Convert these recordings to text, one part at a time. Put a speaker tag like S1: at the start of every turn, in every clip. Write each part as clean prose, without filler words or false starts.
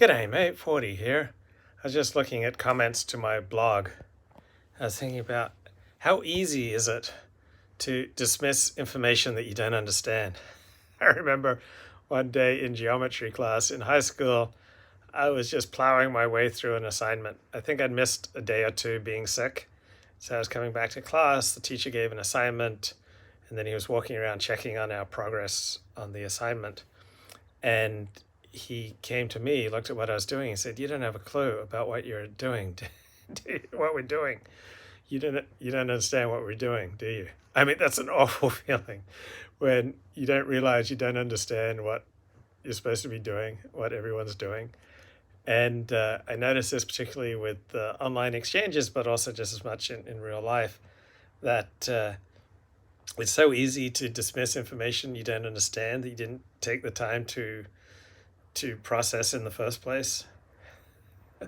S1: G'day mate, 40 here. I was just looking at comments to my blog. I was thinking about how easy is it to dismiss information that you don't understand. I remember one day in geometry class in high school, I was just plowing my way through an assignment. I think I'd missed a day or two being sick. So I was coming back to class, the teacher gave an assignment, and then he was walking around checking on our progress on the assignment. And he came to me, looked at what I was doing, and said, "You don't have a clue about what you're doing, what we're doing. You don't understand what we're doing, do you?" I mean, that's an awful feeling when you don't realize you don't understand what you're supposed to be doing, what everyone's doing. And I noticed this particularly with online exchanges, but also just as much in real life, that it's so easy to dismiss information you don't understand that you didn't take the time to process in the first place.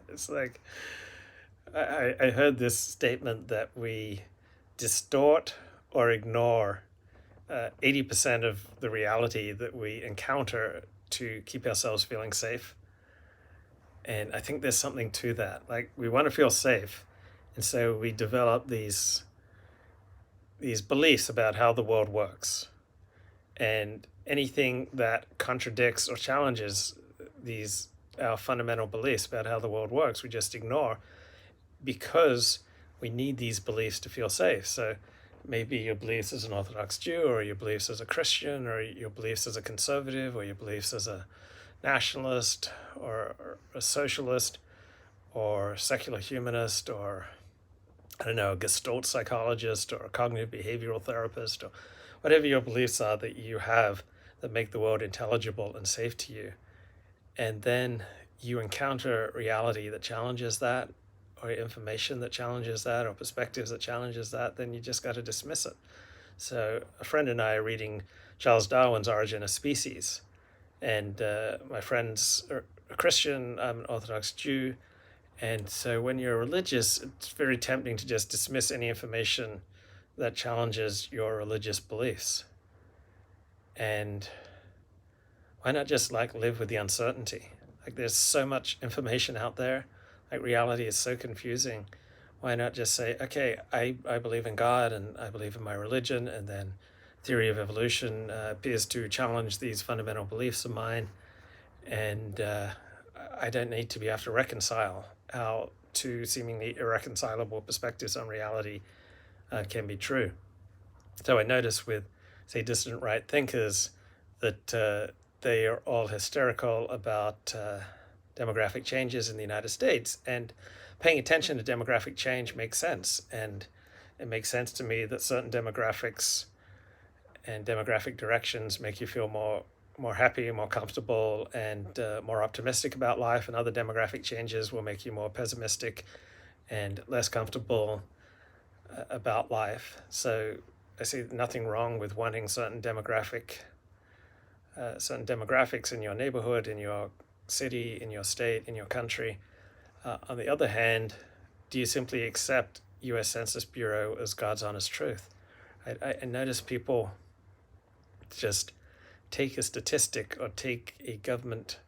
S1: It's like I heard this statement that we distort or ignore 80% of the reality that we encounter to keep ourselves feeling safe. And I think there's something to that. Like, we want to feel safe, and so we develop these beliefs about how the world works. And anything that contradicts or challenges our fundamental beliefs about how the world works, we just ignore because we need these beliefs to feel safe. So maybe your beliefs as an Orthodox Jew, or your beliefs as a Christian, or your beliefs as a conservative, or your beliefs as a nationalist, or a socialist, or secular humanist, or I don't know, a Gestalt psychologist, or a cognitive behavioral therapist, or whatever your beliefs are that you have that make the world intelligible and safe to you. And then you encounter reality that challenges that, or information that challenges that, or perspectives that challenges that, then you just got to dismiss it. So a friend and I are reading Charles Darwin's Origin of Species. And my friend's a Christian, I'm an Orthodox Jew. And so when you're religious, it's very tempting to just dismiss any information that challenges your religious beliefs. And why not just live with the uncertainty? Like, there's so much information out there. Like, reality is so confusing. Why not just say, okay, I believe in God, and I believe in my religion, and then theory of evolution appears to challenge these fundamental beliefs of mine, and I don't need to be able to reconcile how two seemingly irreconcilable perspectives on reality can be true. So I notice with, say, dissident right thinkers that they are all hysterical about demographic changes in the United States, and paying attention to demographic change makes sense. And it makes sense to me that certain demographics and demographic directions make you feel more happy, more comfortable, and more optimistic about life, and other demographic changes will make you more pessimistic and less comfortable about life. So I see nothing wrong with wanting certain demographics in your neighborhood, in your city, in your state, in your country. On the other hand, do you simply accept U.S. Census Bureau as God's honest truth? I notice people just take a statistic or take a government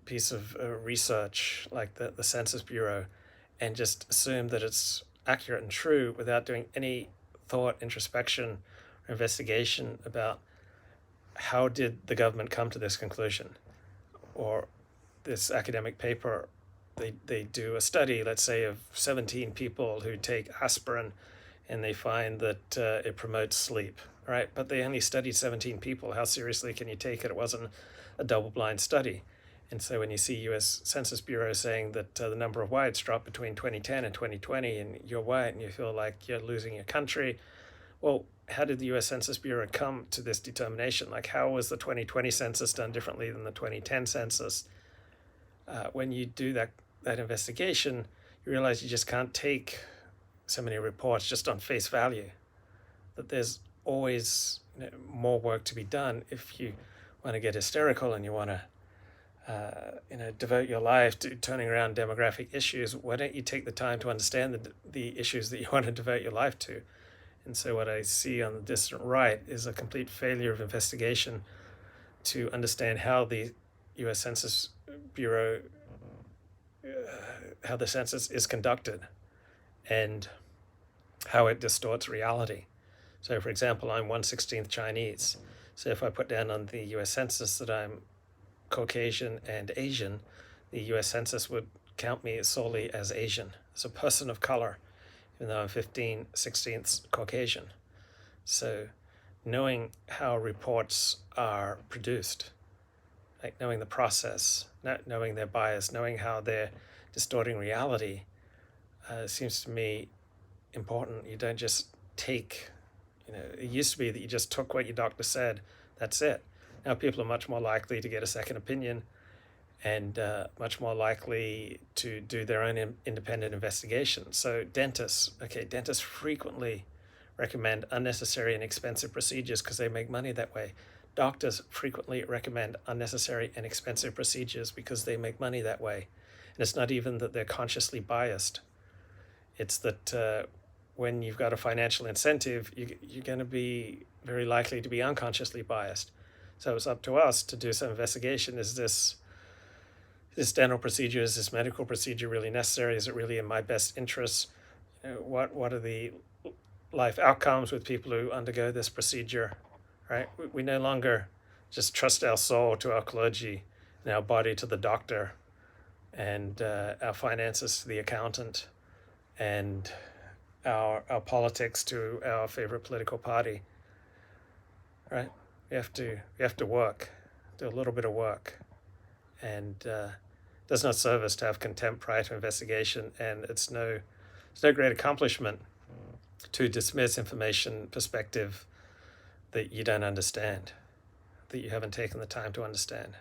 S1: piece of research like the Census Bureau and just assume that it's accurate and true without doing any thought, introspection, or investigation about how did the government come to this conclusion. Or this academic paper, they do a study, let's say, of 17 people who take aspirin, and they find that it promotes sleep, right? But they only studied 17 people. How seriously can you take it? It wasn't a double-blind study. And so when you see U.S. Census Bureau saying that the number of whites dropped between 2010 and 2020, and you're white and you feel like you're losing your country, well, how did the U.S. Census Bureau come to this determination? Like, how was the 2020 census done differently than the 2010 census? When you do that investigation, you realize you just can't take so many reports just on face value, that there's always more work to be done. If you want to get hysterical and you want to devote your life to turning around demographic issues, why don't you take the time to understand the issues that you want to devote your life to? And so what I see on the distant right is a complete failure of investigation to understand how the U.S. Census Bureau, how the census is conducted and how it distorts reality. So, for example, I'm 1/16 Chinese. So if I put down on the US Census that I'm Caucasian and Asian, the US Census would count me solely as Asian, as a person of color, even though I'm 15/16 Caucasian. So knowing how reports are produced, like knowing the process, not knowing their bias, knowing how they're distorting reality, seems to me important. You don't just take, it used to be that you just took what your doctor said, that's it. Now people are much more likely to get a second opinion and much more likely to do their own independent investigation. So dentists frequently recommend unnecessary and expensive procedures because they make money that way. Doctors frequently recommend unnecessary and expensive procedures because they make money that way. And it's not even that they're consciously biased. It's that when you've got a financial incentive, you're going to be very likely to be unconsciously biased. So it's up to us to do some investigation. Is this dental procedure, is this medical procedure really necessary? Is it really in my best interests? What are the life outcomes with people who undergo this procedure? Right? We no longer just trust our soul to our clergy and our body to the doctor and our finances to the accountant and our politics to our favorite political party. Right? We have to work, do a little bit of work, and it does not serve us to have contempt prior to investigation, and it's no great accomplishment to dismiss information perspective that you don't understand, that you haven't taken the time to understand.